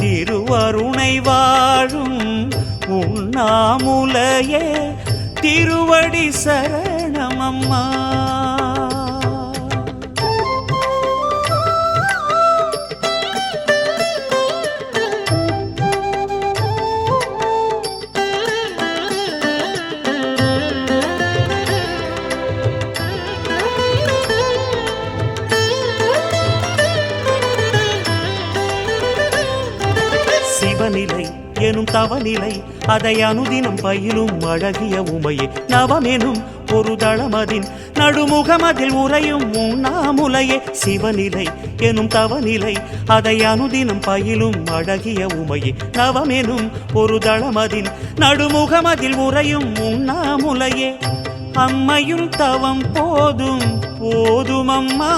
திருவருணை வாழும் உண்ணாமுலையே திருவடி சரணமம்மா சிவநிலை எனும் தவநிலை அதை அனுதினம் பயிலும் அழகிய உமையே நவமெனும் ஒரு தளமதின் நடுமுகமதில் உறையும் உண்ணாமுலையே சிவநிலை எனும் தவநிலை அதை அனுதினம் பயிலும் அழகிய உமையே நவமெனும் ஒரு தளமதின் நடுமுகமதில் உறையும் உண்ணாமுலையே அம்மையும் தவம் போதும் போதும் அம்மா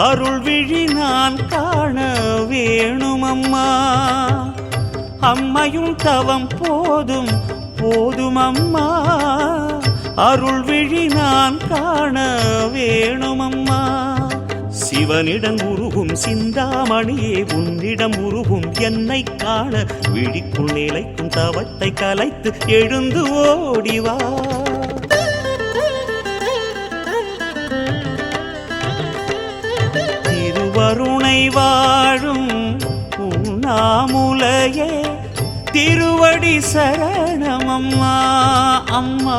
அருள் விழி நான் காண வேணுமம்மா அம்மையும் தவம் போதும் போதும் அம்மா அருள் விழி நான் காண வேணுமம்மா சிவனிடம் உருகும் சிந்தாமணியே உன்னிடம் உருகும் என்னை காண விழிக்குள் நிலைக்கும் தவத்தை கலைத்து எழுந்து ஓடிவா திருவருணை வாழும் உண்ணாமுலையே திருவடி சரணமம்மா அம்மா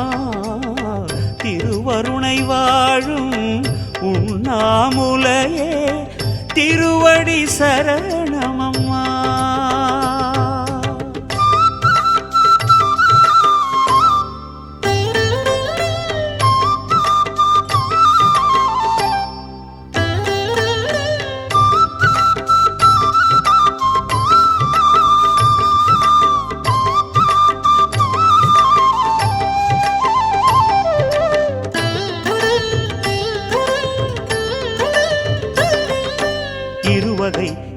திருவருணை வாழும் உண்ணாமுலையே திருவடி சரணமம்மா.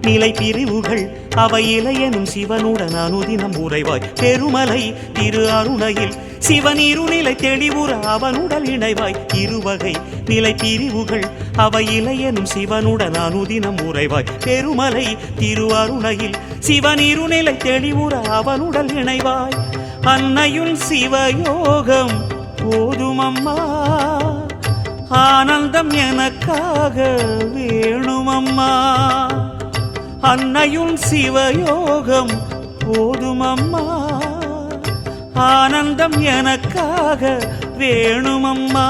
நிலை பிரிவுகள் அவை இளையனும் சிவனுடன் அனுதினம் உறைவாய் பெருமலை திரு அருணையில் சிவன் இருநிலை தெளிவுற அவனுடன் இணைவாய் இருவகை நிலை பிரிவுகள் அவை இளையனும் சிவனுடன் அனுதினம் உறைவாய் பெருமலை திரு அருணையில் சிவன் இருநிலை தெளிவுற அவனுடன் இணைவாய் அன்னையுள் சிவயோகம் போதுமம்மா ஆனந்தம் எனக்காக வேணுமம்மா அன்னையுள் சிவயோகம் போதுமம்மா ஆனந்தம் எனக்காக வேணுமம்மா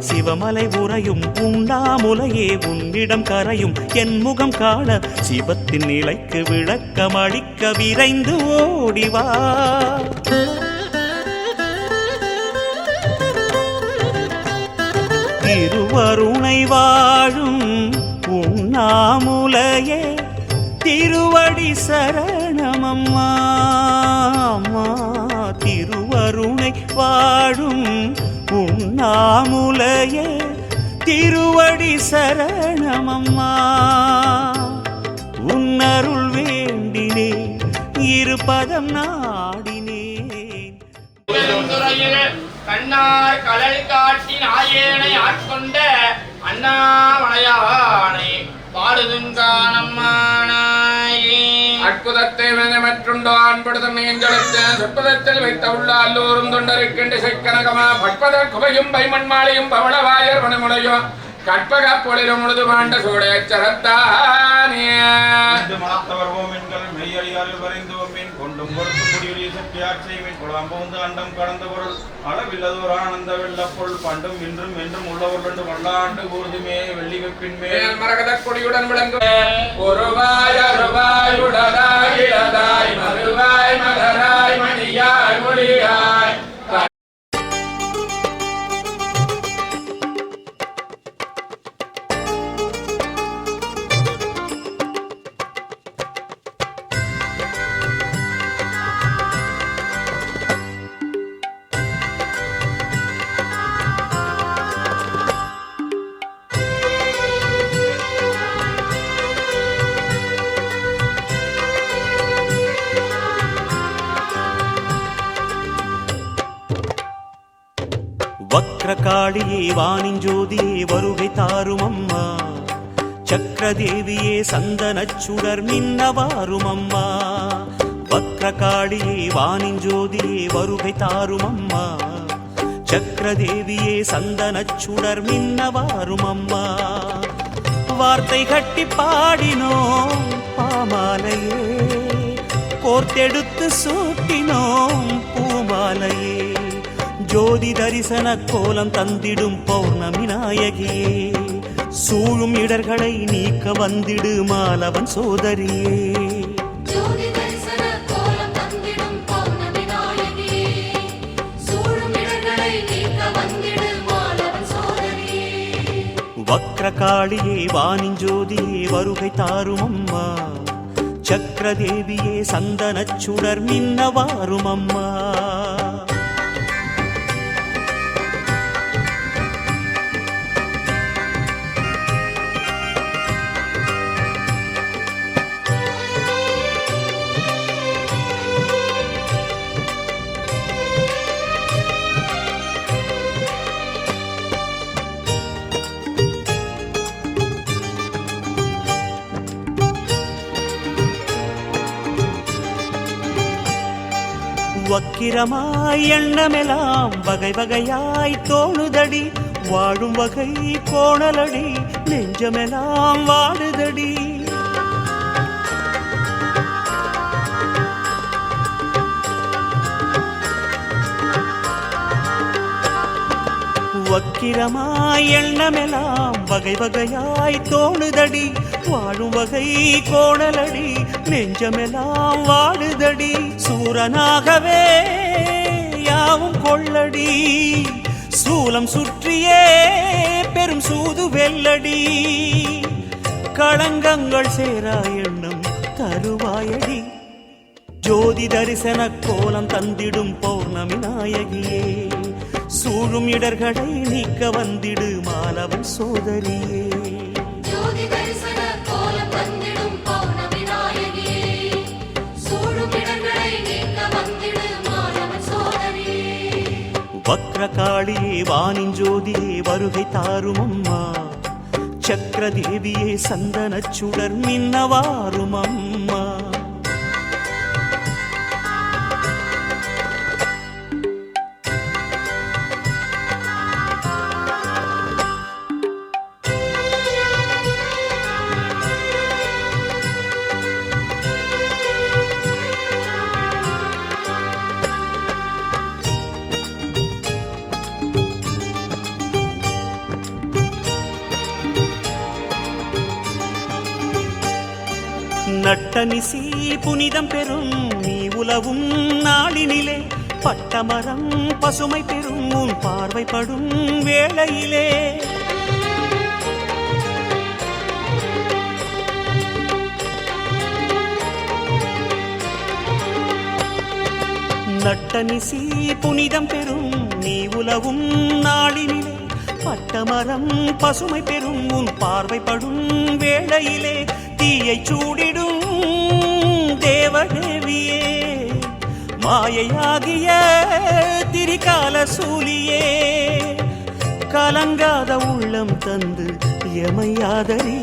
சிவமலை உறையும் உண்ணாமுலையே உன்னிடம் கரையும் என் முகம் காண சிவத்தின் நிலைக்கு விளக்கம் அளிக்க விரைந்து ஓடிவா. திருவருணை வாழும் உண்ணாமுலையே திருவடி சரணமம்மா திருவருணை வாழும் உண்ணாமுலையே திருவடி சரணமம்மா. உன்னருள் வேண்டினே இருபதம் நாடினேன் கண்ணார் கடல் காட்டி நாயேனை ஆட்கொண்ட அண்ணாமலையானை பாடுதுங்கானம்மானாயே அற்புதத்தை மற்றுண்டோ ஆண்படுதம் எங்களுக்கு சொற்பதத்தில் வைத்த உள்ள அல்லூரும் தொண்டருக்கின்ற செக்கனகமா பட்பத குவையும் பைமண்மாலையும் பவளவாயர் பணமுடையும் கற்பக பொழிலும் முழுது மாண்ட சூடையச்சரத்தானே மனத்தவர்வோம் என்கள் மெய்யடியாரில் வரைந்தோம் மீன் கொண்டும் பொறுத்து முடியுடைய சக்தியாட்சி மீன் குளம் புகுந்து அண்டம் கடந்த பொருள் அளவில்லதோர் ஆனந்த வெள்ளப்பொருள் பண்டும் இன்றும் என்றும் உள்ளவர் கண்டு வல்லாண்டு கூறுதுமே வெள்ளி வெப்பின்மேல் மரகத கொடியுடன் விளங்கும் ஒருவாய் அருவாய் உடலாய் இளதாய் மறுவாய் மலராய் மணியாய் மொழியாய் வக்ரகாளியே வாணிஞ்சோதியே வருகை தாரும் அம்மா சக்கரதேவியே சந்தனச்சுடர் மின்னவாரும் அம்மா வக்ரகாளியே வாணிஞ்சோதியே வருகை தாரும் அம்மா சக்கரதேவியே சந்தனச்சுடர் மின்னவாரும் அம்மா வார்த்தை கட்டி பாடினோம் பாமாலையே கோர்த்தெடுத்து சூட்டினோம் பூமாலையே ஜோதி தரிசன கோலம் தந்திடும் பௌர்ணமி நாயகியே சூழும் இடர்களை நீக்க வந்திடு மாலவன் சோதரியே ஜோதி தரிசன கோலம் தந்திடும் பௌர்ணமி நாயகியே சூழும் இடர்களை நீக்க வந்திடு மாலவன் சோதரியே வக்ரகாளியே வாணிஞ்சோதியே வருகை தாரும் அம்மா சக்கரதேவியே சந்தனச்சுடர் மின்னவாரும் அம்மா. வக்கிரமாய் எண்ணமெல்லாம் வகை வகையாய் தோணுதடி வாழும் வகை கோணலடி நெஞ்சமெல்லாம் வாடுதடி வக்கிரமாய் எண்ணமெல்லாம் வகை வகையாய் தோணுதடி, வாழும் வகை கோணலடி, நெஞ்சமெல்லாம் வாடுதடி. சூரனாகவே யாவும் கொள்ளடி, சூலம் சுற்றியே பெரும் சூது வெல்லடி. களங்கங்கள் சேரா எண்ணம் தருவாயடி, ஜோதி தரிசன கோலம் தந்திடும் பௌர்ணமி நாயகியே. சூழும் இடர்களை நீக்க வந்திடு மாலவன் சோதரியே. ஜோதி தரிசன கோலம் தந்திடும் பௌர்ணமி நாயகியே, சூழும் இடர்களை நீக்க வந்திடு மாலவன் சோதரியே. வக்ரகாளியே வானின் ஜோதியே வருகை தாரும் அம்மா, சக்கர தேவியே சந்தனச் சுடர் மின்னவாரும் அம்மா. நட்டனிசி புனிதம் பெறும் நீ உலவும் நாளினிலே, பட்டமரம் பசுமை பெறும் உன் பார்வைப்படும் வேளையிலே. நட்டனிசி புனிதம் பெறும் நீ உலவும் நாளினிலே, பட்டமரம் பசுமை பெறும் உன் பார்வைப்படும் வேளையிலே. தீயை சூடிடும் தேவதேவியே, மாயையாகிய திரிகால சூலியே, கலங்காத உள்ளம் தந்து எமையாதரி,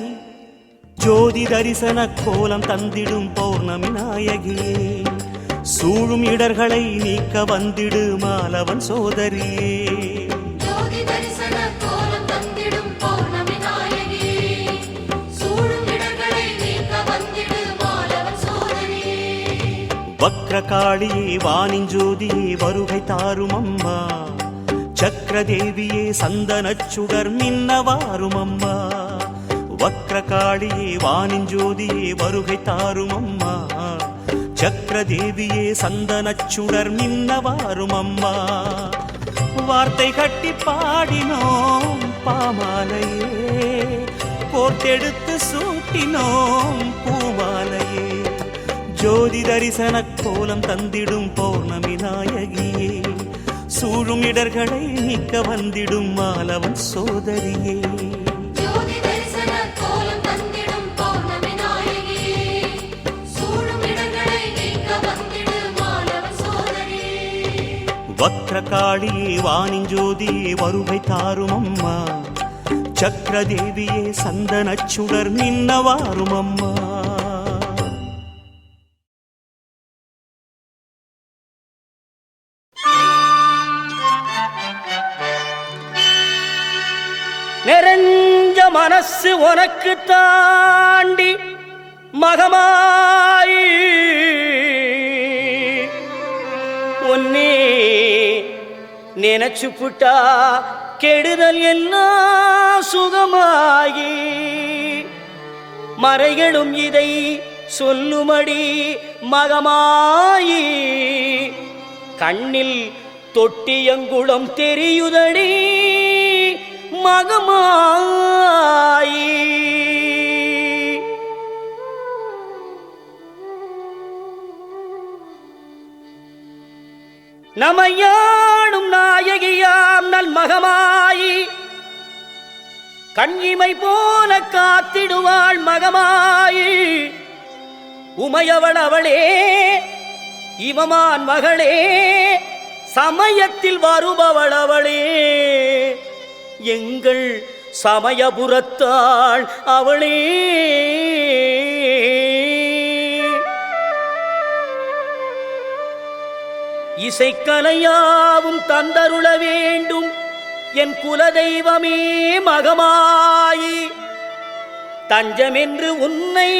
ஜோதி தரிசன கோலம் தந்திடும் பௌர்ணமி நாயகியே. சூழும் இடர்களை நீக்க வந்திடு மாலவன் சோதரியே. ஜோதி தரிசன கோலம் தந்திடும் பௌர்ணமி நாயகியே, சூழும் இடர்களை நீக்க வந்திடு மாலவன் சோதரியே. வக்ரகாளியே வானின் ஜோதியே வருகை தாரும் அம்மா, சக்கர தேவியே சந்தனச் சுடர் மின்னவாரும் அம்மா. வக்ரகாளியே வானின் ஜோதியே வருகை தாரும் அம்மா, சக்கர தேவியே சந்தனச் சுடர் மின்னவாரும் அம்மா. வார்த்தை கட்டி பாடினோம் பாமாலையே, கோர்த்தெடுத்து சூட்டினோம் பூமாலையே. ஜோதி தரிசன கோலம் தந்திடும் பௌர்ணமி நாயகியே, சூழும் இடர்களை நீக்க வந்திடும் மாலவன் சோதரியே. ஜோதி தரிசன கோலம் தந்திடும் பௌர்ணமி நாயகியே, சூழும் இடர்களை நீக்க வந்திடு மாலவன் சோதரியே. வக்ரகாளியே வானின் ஜோதியே வருகை தாரும் அம்மா, சக்கர தேவியே சந்தனச் சுடர் மின்னவாரும் அம்மா. நிறைஞ்ச மனசு உனக்கு தாண்டி மகமாயி, ஒன்னே நினைச்சு புட்டா கெடுதல் எல்லாம் சுகமாகி, மறைகளும் இதை சொல்லுமடி மகமாயி, கண்ணில் தொட்டியங்குளம் தெரியுதடி மகமாயி. நமையாடும் நாயகியாம் நல் மகமாயி, கண்ணிமை போல காத்திடுவாள் மகமாயி. உமையவள் அவளே இவமான் மகளே, சமயத்தில் வருபவள் அவளே, எங்கள் சமயபுரத்தாள் அவளே. இசைக்கலையாவும் தந்தருள வேண்டும் என் குலதெய்வமே மகமாயி. தஞ்சமென்று உன்னை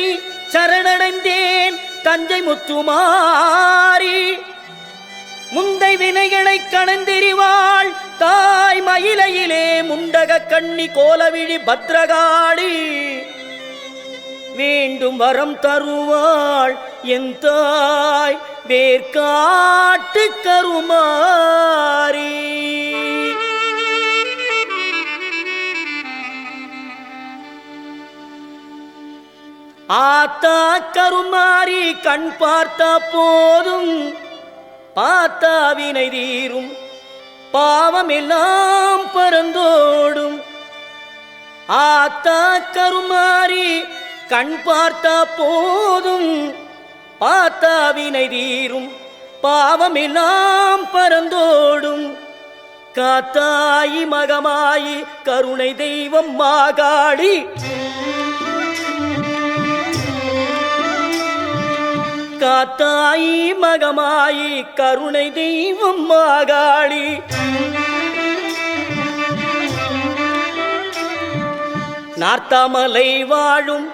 சரணடைந்தேன் தஞ்சை முத்துமாரி. முந்தை வினைகளை கணந்தெறிவாள் தாய் மயிலையிலே முண்டக கண்ணி கோலவிழி பத்ரகாளி வேண்டும் வரம் தருவாள் என் தாய் வேர்காட்டு கருமாரி. ஆத்தா கருமாரி கண் பார்த்தா போதும் பார்த்தா வினை தீரும் பாவம் எல்லாம் பறந்தோடும். ஆத்தா கருமாரி கண் பார்த்தா போதும் பார்த்தா வினை தீரும் பாவம் எல்லாம் பறந்தோடும். காத்தாயி மகமாயி கருணை தெய்வம் மாகாளி காத்தாயி மகமாயி கருணை தெய்வம் மாகாளி. நார்த்தாமலை வாழும்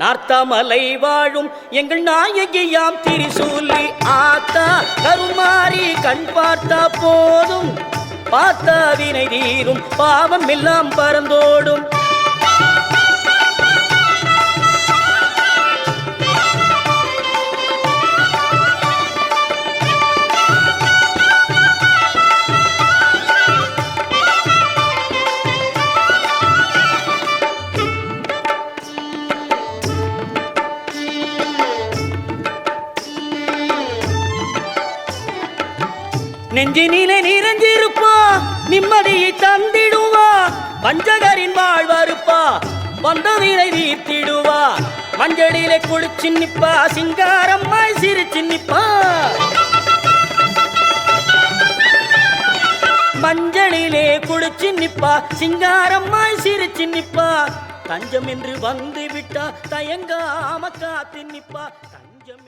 நார்த்தாமலை வாழும் எங்கள் நாயகியாம் திரிசூலி ஆத்தா கருமாரி கண் பார்த்தா போதும் பார்த்தா வினை தீரும் பாவம் எல்லாம் பறந்தோடும். நெஞ்சினிலே நிறைஞ்சிருப்பா நிம்மதியை தந்திடுவா பஞ்சகரின் வாழ்வருப்பா வந்ததினை தீர்த்திடுவா. மஞ்சளிலே குளிச்சு நிப்பா சிங்காரம்மாய் சிரிச்சு நிப்பா. மஞ்சளிலே குளிச்சு நிப்பா சிங்காரம்மாய் சிரிச்சு நிப்பா. தஞ்சம் என்று வந்து விட்டா தயங்காம காத்து நிப்பா. தஞ்சம்